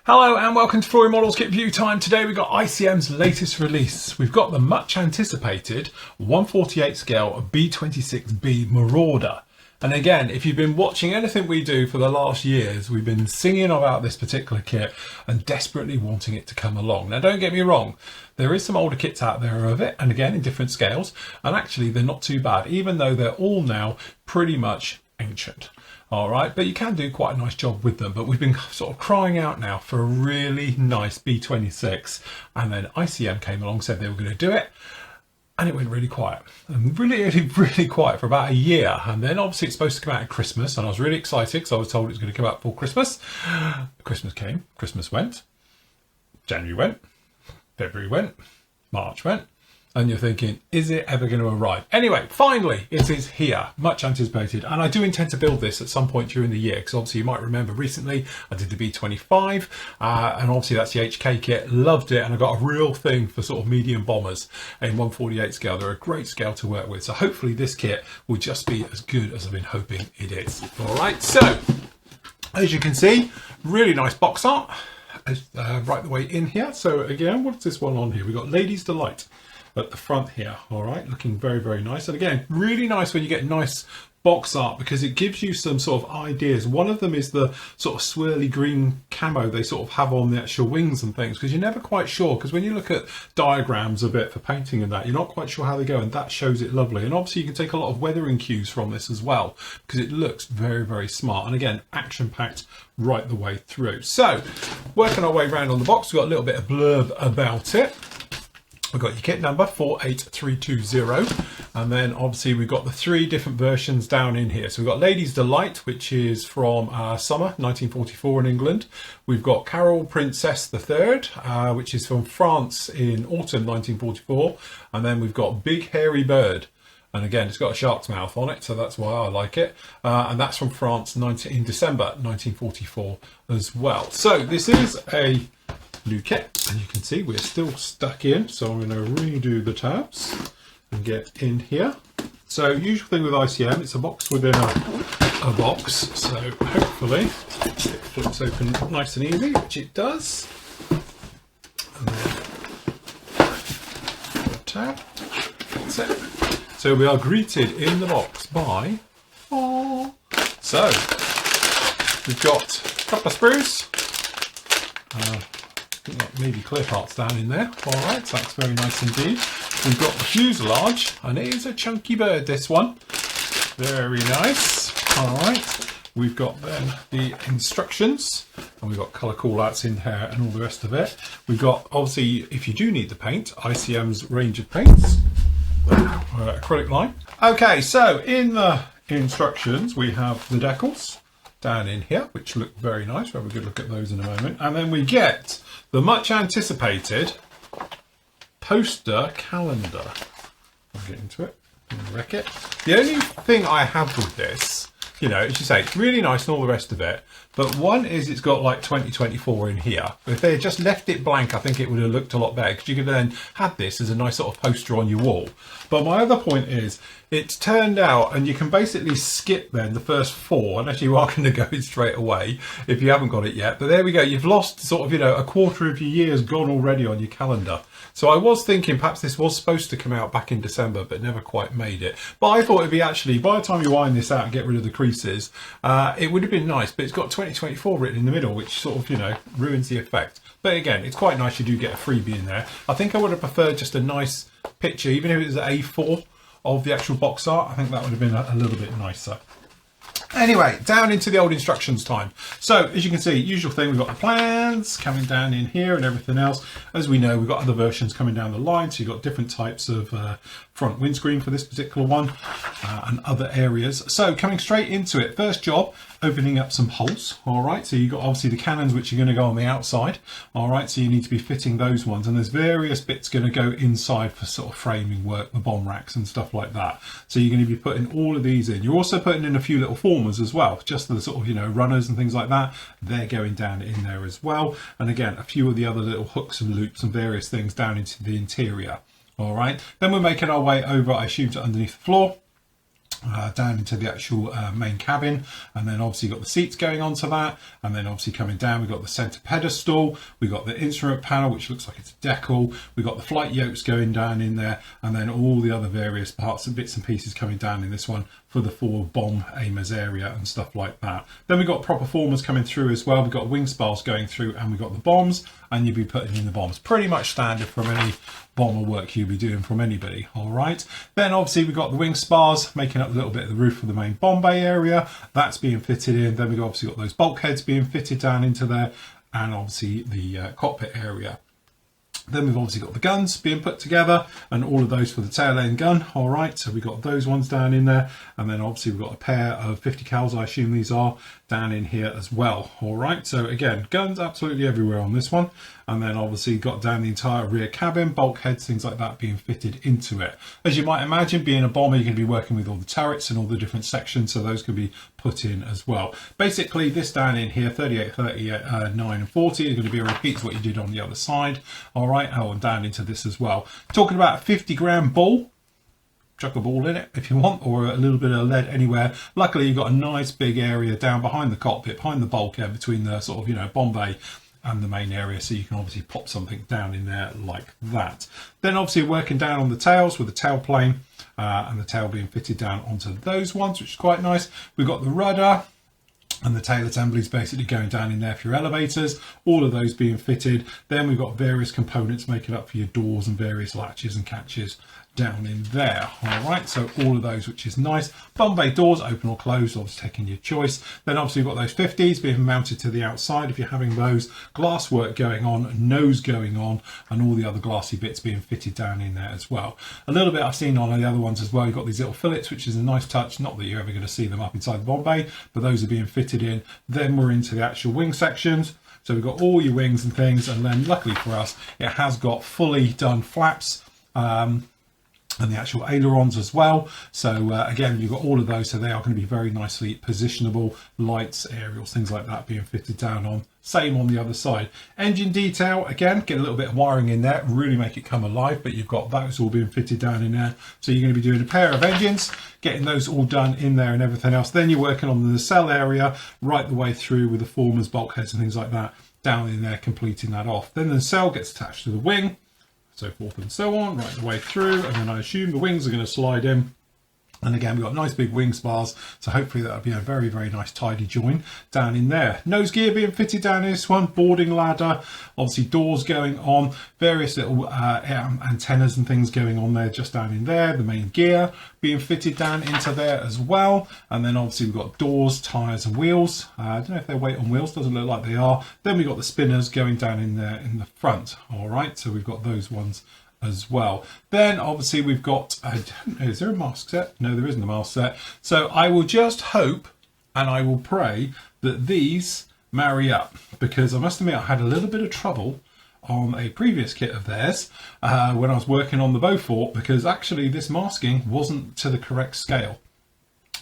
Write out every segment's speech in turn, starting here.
Hello and welcome to Flooring Models Kit View Time. Today we've got ICM's latest release. We've got the much anticipated 1/48 scale B-26B Marauder. And again, if you've been watching anything we do for the last years, we've been singing about this particular kit and desperately wanting it to come along. Now don't get me wrong, there is some older kits out there of it, and again in different scales, and actually they're not too bad, even though they're all now pretty much ancient. All right, but you can do quite a nice job with them. But we've been sort of crying out now for a really nice B26, and then ICM came along, said they were going to do it, and it went really quiet, and really quiet for about a year. And then obviously it's supposed to come out at Christmas, and I was really excited because I was told it was going to come out for Christmas. Christmas came, Christmas went, January went, February went, March went. And you're thinking, is it ever going to arrive? Anyway, finally, it is here, much anticipated. And I do intend to build this at some point during the year, because obviously you might remember recently I did the B25, and obviously that's the HK kit, loved it, and I got a real thing for sort of medium bombers in 1/48 scale. They're a great scale to work with. So hopefully this kit will just be as good as I've been hoping it is. All right, so as you can see, really nice box art right the way in here. So again, what's this one on here? We've got Ladies Delight at the front here. All right, looking very nice. And again, really nice when you get nice box art, because it gives you some sort of ideas. One of them is the sort of swirly green camo they sort of have on the actual wings and things, because you're never quite sure, because when you look at diagrams of it for painting and that, you're not quite sure how they go, and that shows it lovely. And obviously you can take a lot of weathering cues from this as well, because it looks very smart, and again, action packed right the way through. So working our way around on the box, we've got a little bit of blurb about it. We've got your kit number 48320, and then obviously we've got the three different versions down in here. So we've got Ladies Delight, which is from summer 1944 in England. We've got Carol Princess III, which is from France in autumn 1944, and then we've got Big Hairy Bird. And again, it's got a shark's mouth on it, so that's why I like it. And that's from France in December 1944 as well. So this is a new kit, and you can see we're still stuck in, so I'm going to redo the tabs and get in here. So usual thing with ICM, it's a box within a box, so hopefully it flips open nice and easy, which it does. And then the tab, that's it. So we are greeted in the box by, so we've got a couple of sprues, maybe clear parts down in there. All right, so that's very nice indeed. We've got the fuselage, and it is a chunky bird, this one. Very nice. All right, we've got then the instructions, and we've got colour call-outs in here and all the rest of it. We've got, obviously, if you do need the paint, ICM's range of paints, acrylic line. Okay, so in the instructions, we have the decals down in here, which look very nice. We'll have a good look at those in a moment. And then we get the much anticipated poster calendar. I'll get into it and wreck it. The only thing I have with this, you know, as you say, it's really nice and all the rest of it, but one is it's got like 2024 in here. If they had just left it blank, I think it would have looked a lot better, because you could then have this as a nice sort of poster on your wall. But my other point is, it's turned out, and you can basically skip then the first four, unless you are going to go in straight away if you haven't got it yet. But there we go, you've lost sort of, you know, a quarter of your year's gone already on your calendar. So I was thinking perhaps this was supposed to come out back in December, but never quite made it. But I thought it'd be actually, by the time you iron this out and get rid of the creases, it would have been nice, but it's got 2024 written in the middle, which sort of, you know, ruins the effect. But again, it's quite nice, you do get a freebie in there. I think I would have preferred just a nice picture, even if it was an A4 of the actual box art. I think that would have been a little bit nicer. Anyway, down into the old instructions time. So as you can see, usual thing, we've got the plans coming down in here and everything else. As we know, we've got other versions coming down the line, so you've got different types of front windscreen for this particular one, and other areas. So coming straight into it, first job, opening up some holes. All right, so you've got obviously the cannons, which are going to go on the outside. All right, so you need to be fitting those ones, and there's various bits going to go inside for sort of framing work, the bomb racks and stuff like that. So you're going to be putting all of these in. You're also putting in a few little formers as well, just the sort of, you know, runners and things like that. They're going down in there as well, and again, a few of the other little hooks and loops and various things down into the interior. All right, then we're making our way over, I assume, to underneath the floor. down into the actual main cabin, and then obviously you've got the seats going onto that, and then obviously coming down we've got the center pedestal, we've got the instrument panel which looks like it's a decal, we've got the flight yokes going down in there, and then all the other various parts and bits and pieces coming down in this one for the forward bomb aimers area and stuff like that. Then we've got proper formers coming through as well, we've got wing spars going through, and we've got the bombs, and you'll be putting in the bombs. Pretty much standard from any bomber work you'll be doing from anybody. All right, then obviously we've got the wing spars making up a little bit of the roof of the main bomb bay area, that's being fitted in. Then we've obviously got those bulkheads being fitted down into there, and obviously the cockpit area. Then we've obviously got the guns being put together, and all of those for the tail end gun. All right, so we've got those ones down in there, and then obviously we've got a pair of 50 cals, I assume these are, down in here as well. All right, so again, guns absolutely everywhere on this one, and then obviously got down the entire rear cabin, bulkheads, things like that being fitted into it. As you might imagine, being a bomber, you're going to be working with all the turrets and all the different sections, so those can be put in as well. Basically, this down in here, 38, 39 and 40 is going to be a repeat of what you did on the other side. All right, and down into this as well. Talking about a 50-gram ball, chuck a ball in it if you want, or a little bit of lead anywhere. Luckily, you've got a nice big area down behind the cockpit, behind the bulkhead, between the sort of, you know, bomb bay and the main area, so you can obviously pop something down in there like that. Then obviously working down on the tails with the tail plane, and the tail being fitted down onto those ones, which is quite nice. We've got the rudder and the tail assemblies basically going down in there for your elevators, all of those being fitted. Then we've got various components making up for your doors and various latches and catches down in there. All right, so all of those, which is nice. Bomb bay doors, open or closed, obviously taking your choice. Then obviously you've got those 50s being mounted to the outside if you're having those. Glass work going on, nose going on, and all the other glassy bits being fitted down in there as well. A little bit I've seen on the other ones as well, you've got these little fillets, which is a nice touch. Not that you're ever going to see them up inside the bomb bay, but those are being fitted in. Then we're into the actual wing sections. So we've got all your wings and things, and then luckily for us, it has got fully done flaps, and the actual ailerons as well. So again, you've got all of those, so they are going to be very nicely positionable. Lights, aerials, things like that being fitted down on. Same on the other side. Engine detail, again, get a little bit of wiring in there, really make it come alive, but you've got those all being fitted down in there. So you're going to be doing a pair of engines, getting those all done in there and everything else. Then you're working on the nacelle area right the way through with the formers, bulkheads and things like that down in there, completing that off. Then the nacelle gets attached to the wing, so forth and so on, right the way through, and then I assume the wings are going to slide in. And again, we've got nice big wing spars, so hopefully that'll be a very, very nice tidy join down in there. Nose gear being fitted down in this one, boarding ladder, obviously doors going on, various little antennas and things going on there, just down in there. The main gear being fitted down into there as well. And then obviously we've got doors, tyres and wheels. I don't know if they're weight on wheels, doesn't look like they are. Then we've got the spinners going down in there in the front. All right, so we've got those ones as well. Then obviously we've got, is there a mask set? No, there isn't a mask set. So I will just hope and I will pray that these marry up, because I must admit I had a little bit of trouble on a previous kit of theirs when I was working on the Beaufort, because actually this masking wasn't to the correct scale.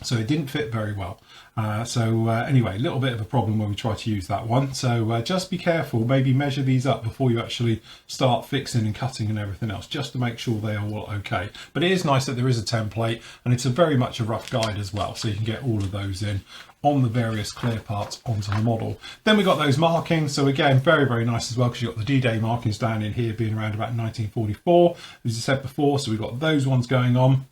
So it didn't fit very well. Anyway, a little bit of a problem when we try to use that one. So just be careful, maybe measure these up before you actually start fixing and cutting and everything else, just to make sure they are all okay. But it is nice that there is a template, and it's a very much a rough guide as well, so you can get all of those in on the various clear parts onto the model. Then we got those markings, so again, very, very nice as well, because you've got the D-Day markings down in here being around about 1944, as I said before, so we've got those ones going on.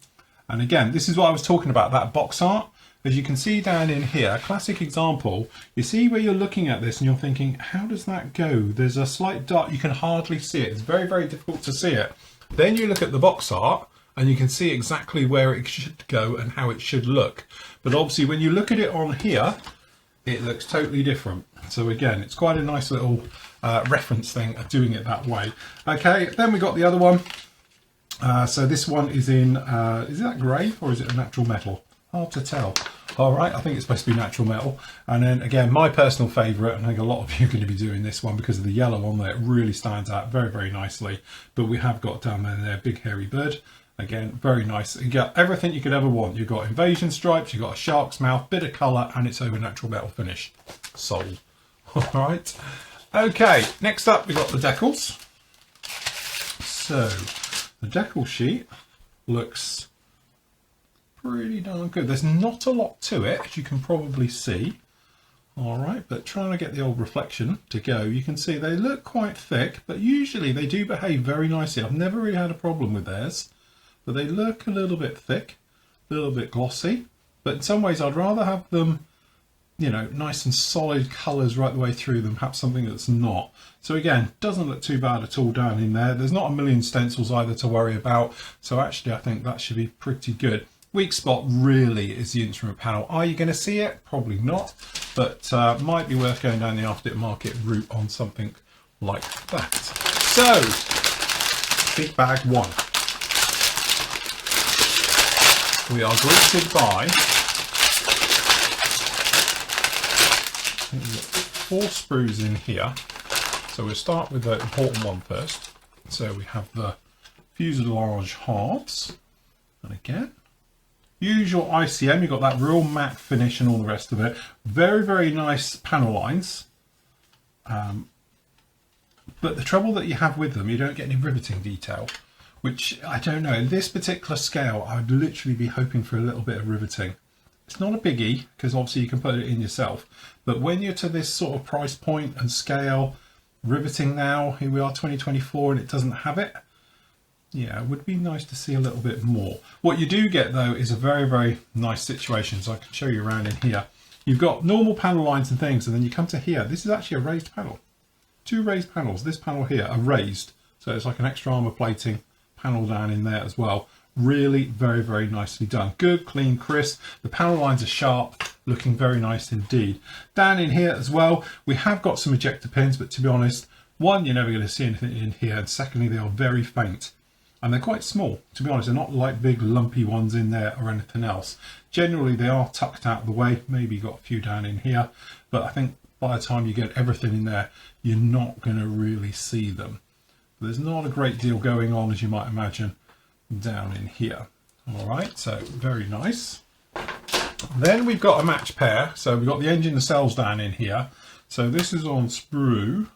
And again, this is what I was talking about, that box art. As you can see down in here, a classic example, you see where you're looking at this and you're thinking, how does that go? There's a slight dot, you can hardly see it. It's very, very difficult to see it. Then you look at the box art and you can see exactly where it should go and how it should look. But obviously when you look at it on here, it looks totally different. So again, it's quite a nice little reference thing of doing it that way. Okay, then we got the other one. So this one is in, is that grey or is it a natural metal? Hard to tell. All right, I think it's supposed to be natural metal. And then again, my personal favourite, and I think a lot of you are going to be doing this one because of the yellow on there, it really stands out very, very nicely. But we have got down there, big hairy bird. Again, very nice. You got everything you could ever want. You've got invasion stripes, you've got a shark's mouth, bit of colour, and it's over natural metal finish. Sold. All right. Okay, next up we've got the decals. So the decal sheet looks pretty darn good. There's not a lot to it, as you can probably see. All right, but trying to get the old reflection to go, you can see they look quite thick, but usually they do behave very nicely. I've never really had a problem with theirs, but they look a little bit thick, a little bit glossy. But in some ways, I'd rather have them, you know, nice and solid colours right the way through than perhaps something that's not. So again, doesn't look too bad at all down in there. There's not a million stencils either to worry about. So actually, I think that should be pretty good. Weak spot really is the instrument panel. Are you going to see it? Probably not, but might be worth going down the aftermarket route on something like that. So, big bag one. We are greeted by, I think we've got 4 sprues in here. So we'll start with the important one first. So we have the fuselage halves, and again, usual ICM, you've got that real matte finish and all the rest of it. Very, very nice panel lines. But the trouble that you have with them, you don't get any riveting detail, which I don't know. In this particular scale, I'd literally be hoping for a little bit of riveting. It's not a biggie, because obviously you can put it in yourself. But when you're to this sort of price point and scale, riveting now, here we are 2024, and it doesn't have it. Yeah, it would be nice to see a little bit more. What you do get though is a very, very nice situation. So I can show you around in here. You've got normal panel lines and things, and then you come to here. This is actually a raised panel. 2 raised panels. This panel here are raised. So it's like an extra armor plating panel down in there as well. Really very, very nicely done. Good, clean, crisp. The panel lines are sharp, looking very nice indeed. Down in here as well, we have got some ejector pins, but to be honest, one, you're never going to see anything in here, and secondly, they are very faint. And they're quite small, to be honest. They're not like big lumpy ones in there or anything else. Generally, they are tucked out of the way. Maybe got a few down in here. But I think by the time you get everything in there, you're not going to really see them. There's not a great deal going on, as you might imagine, down in here. All right, so very nice. Then we've got a match pair. So we've got the engine nacelles down in here. So this is on SprwD.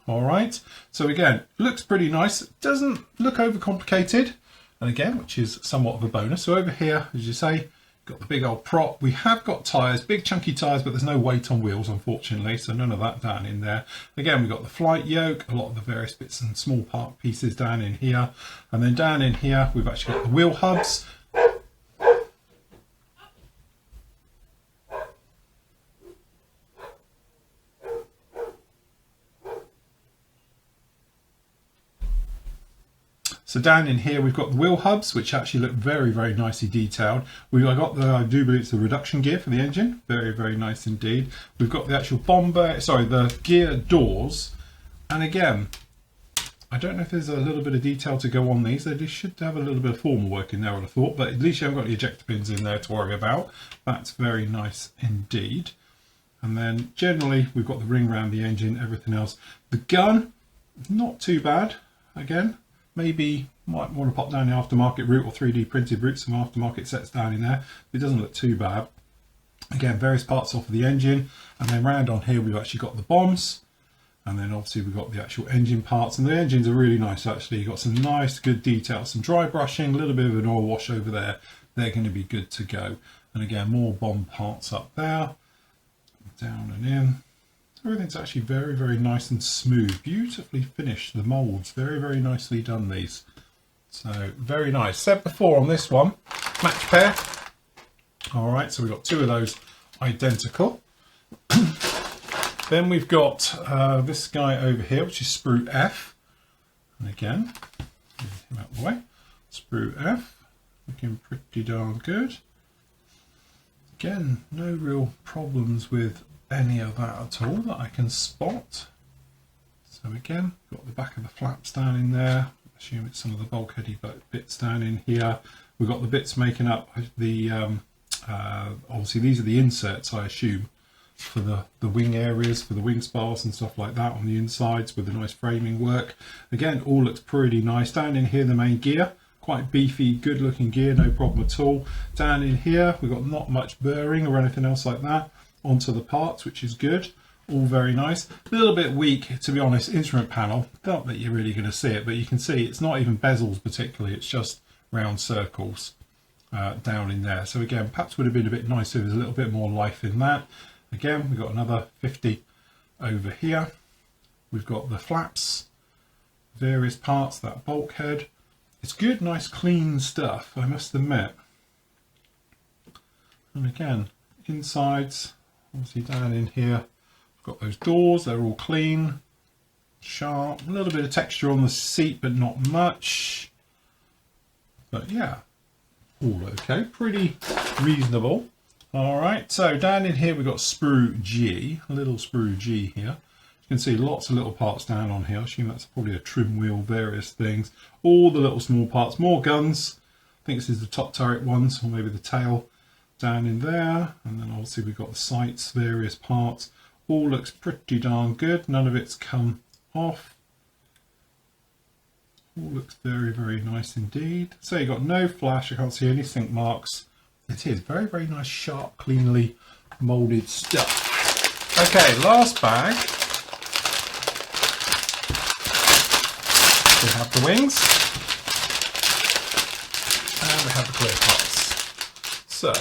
All right, so again, looks pretty nice. It doesn't look overcomplicated, and again, which is somewhat of a bonus. So over here, as you say, got the big old prop. We have got tyres, big chunky tyres, but there's no weight on wheels, unfortunately, so none of that down in there. Again, we've got the flight yoke, a lot of the various bits and small part pieces down in here, and then down in here, we've actually got the wheel hubs. So down in here, we've got the wheel hubs, which actually look very, very nicely detailed. We've got the, I do believe it's the reduction gear for the engine. Very, very nice indeed. We've got the actual the gear doors. And again, I don't know if there's a little bit of detail to go on these. They should have a little bit of formal work in there, I would have thought, but at least you haven't got the ejector pins in there to worry about. That's very nice indeed. And then generally, we've got the ring around the engine, everything else. The gun, not too bad, again. Maybe might want to pop down the aftermarket route or 3D printed route, some aftermarket sets down in there. It doesn't look too bad. Again, various parts off of the engine, and then round on here we've actually got the bombs, and then obviously we've got the actual engine parts, and the engines are really nice actually. You've got some nice good details, some dry brushing, a little bit of an oil wash over there. They're going to be good to go. And again, more bomb parts up there, down and in. Everything's actually very, very nice and smooth, beautifully finished. The molds, very, very nicely done these. So very nice. Said before on this one, match pair. All right, so we've got 2 of those identical. Then we've got this guy over here, which is SprwF. And again, move him out of the way. SprwF, looking pretty darn good. Again, no real problems with any of that at all that I can spot. So again, got the back of the flaps down in there. I assume it's some of the bulkheady bits down in here. We've got the bits making up the obviously these are the inserts, I assume, for the wing areas, for the wing spars and stuff like that on the insides with the nice framing work. Again, all looks pretty nice. Down in here, the main gear, quite beefy, good looking gear, no problem at all. Down in here, we've got not much burring or anything else like that onto the parts, which is good. All very nice. A little bit weak, to be honest, instrument panel. Not that you're really going to see it, but you can see it's not even bezels particularly, it's just round circles. down in there. So again, perhaps would have been a bit nicer if there's a little bit more life in that. Again, we've got another 50 over here. We've got the flaps, various parts, that bulkhead. It's good, nice, clean stuff, I must admit. And again, insides, obviously down in here, we've got those doors, they're all clean, sharp, a little bit of texture on the seat, but not much. But yeah, all okay, pretty reasonable. All right, so down in here we've got SprwG, a little SprwG here. You can see lots of little parts down on here. I assume that's probably a trim wheel, various things. All the little small parts, more guns. I think this is the top turret ones, or maybe the tail down in there. And then obviously we've got the sights, various parts. All looks pretty darn good. None of it's come off. All looks very, very nice indeed. So you've got no flash, I can't see any sink marks. It is very, very nice, sharp, cleanly moulded stuff. Okay, last bag. We have the wings. And we have the clear parts. So,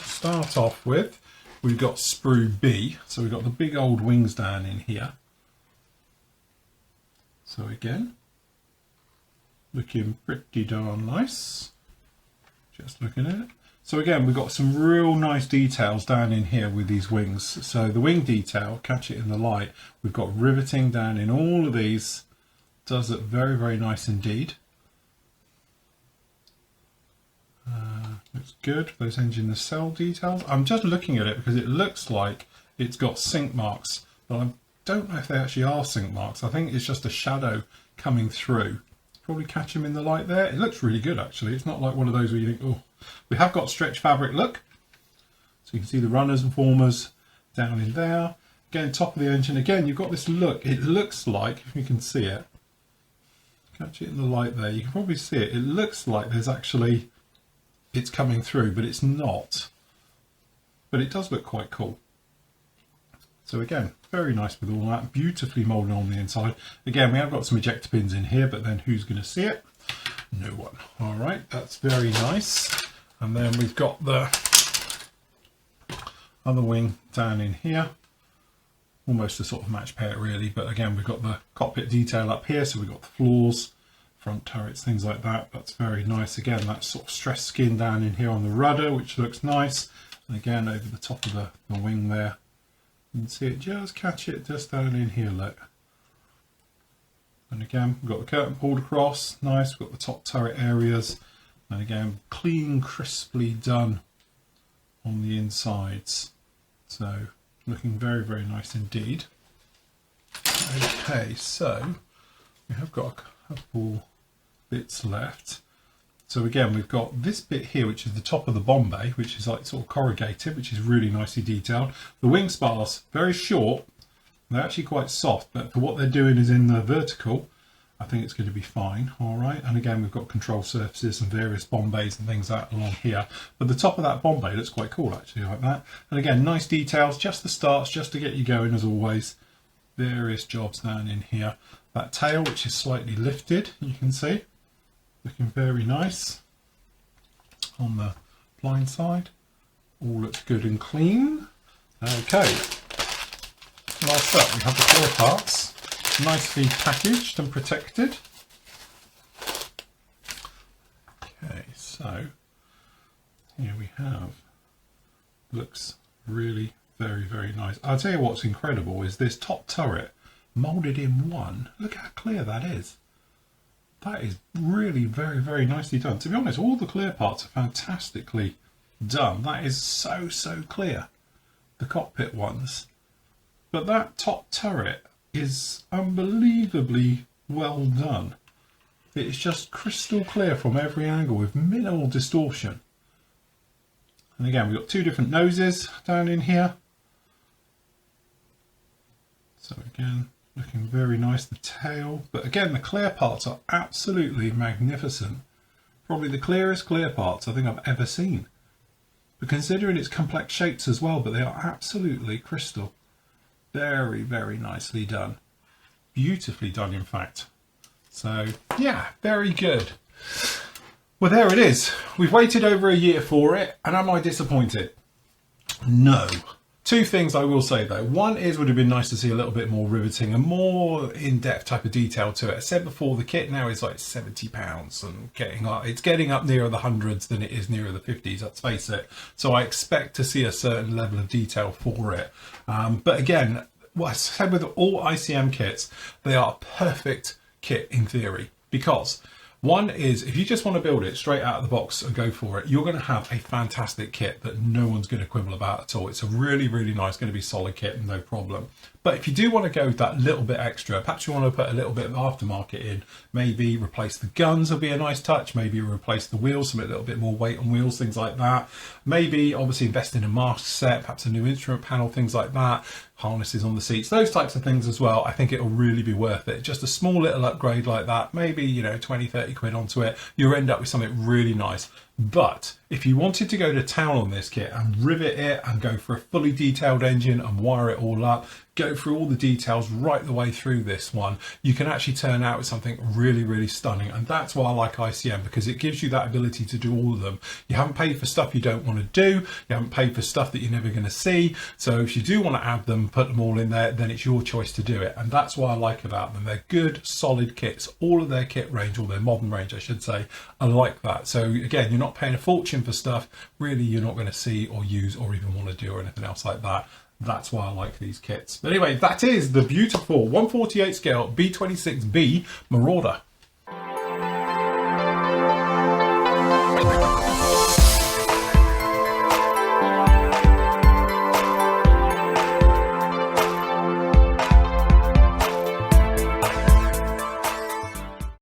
start off with, we've got SprwB. So we've got the big old wings down in here. So again, looking pretty darn nice. Just looking at it. So again, we've got some real nice details down in here with these wings. So the wing detail, catch it in the light. We've got riveting down in all of these. Does look very, very nice indeed. Looks good. Those engine nacelle details. I'm just looking at it because it looks like it's got sink marks, but I don't know if they actually are sink marks. I think it's just a shadow coming through. Probably catch them in the light there. It looks really good actually. It's not like one of those where you think, oh, we have got stretch fabric look. So you can see the runners and formers down in there. Again, top of the engine. Again, you've got this look. It looks like, if you can see it, catch it in the light there. You can probably see it. It looks like there's actually, it's coming through, but it's not. But it does look quite cool. So again, very nice with all that, beautifully moulded on the inside. Again, we have got some ejector pins in here, but then who's going to see it? No one. All right, that's very nice. And then we've got the other wing down in here. Almost a sort of match pair really, but again, we've got the cockpit detail up here, so we've got the floors, front turrets, things like that. That's very nice. Again, that sort of stressed skin down in here on the rudder, which looks nice. And again, over the top of the wing there. You can see it, just catch it just down in here, look. And again, we've got the curtain pulled across, nice. We've got the top turret areas, and again, clean, crisply done on the insides. So, looking very, very nice indeed. Okay, so we have got a couple bits left. So again, we've got this bit here, which is the top of the bomb bay, which is like sort of corrugated, which is really nicely detailed. The wing spars, very short. They're actually quite soft, but for what they're doing is in the vertical, I think it's going to be fine. All right. And again, we've got control surfaces and various bomb bays and things like that along here. But the top of that bomb bay looks quite cool, actually, like that. And again, nice details, just the starts, just to get you going, as always. Various jobs down in here. That tail, which is slightly lifted, you can see. Looking very nice on the blind side. All looks good and clean. Okay, last up we have the floor parts, nicely packaged and protected. Okay, so here we have, looks really very, very nice. I'll tell you what's incredible is this top turret moulded in one. Look how clear that is. That is really very, very nicely done. To be honest, all the clear parts are fantastically done. That is so, so clear, the cockpit ones. But that top turret is unbelievably well done. It's just crystal clear from every angle with minimal distortion. And again, we've got two different noses down in here. So again, looking very nice, the tail. But again, the clear parts are absolutely magnificent. Probably the clearest clear parts I think I've ever seen. But considering its complex shapes as well, but they are absolutely crystal. Very, very nicely done. Beautifully done, in fact. So, yeah, very good. Well, there it is. We've waited over a year for it, and am I disappointed? No. Two things I will say though. One is, would have been nice to see a little bit more riveting and more in-depth type of detail to it. I said before, the kit now is like £70 and it's getting up nearer the hundreds than it is nearer the 50s, let's face it. So I expect to see a certain level of detail for it. But again, what I said with all ICM kits, they are a perfect kit in theory, because one is, if you just want to build it straight out of the box and go for it, you're going to have a fantastic kit that no one's going to quibble about at all. It's a really, really nice, going to be solid kit, no problem. But if you do want to go with that little bit extra, perhaps you want to put a little bit of aftermarket in, maybe replace the guns will be a nice touch, maybe replace the wheels, some a little bit more weight on wheels, things like that. Maybe obviously invest in a mask set, perhaps a new instrument panel, things like that, harnesses on the seats, those types of things as well. I think it'll really be worth it. Just a small little upgrade like that, maybe, you know, 20, 30 quid onto it, you'll end up with something really nice. But if you wanted to go to town on this kit and rivet it and go for a fully detailed engine and wire it all up, go through all the details right the way through this one, you can actually turn out with something really, really stunning. And that's why I like ICM, because it gives you that ability to do all of them. You haven't paid for stuff you don't want to do. You haven't paid for stuff that you're never going to see. So if you do want to add them, put them all in there, then it's your choice to do it. And that's what I like about them. They're good, solid kits. All of their kit range, or their modern range, I should say, I like that. So again, you're not paying a fortune for stuff really you're not going to see or use or even want to do or anything else like that. That's why I like these kits. But anyway, that is the beautiful 1/48 scale B-26B Marauder.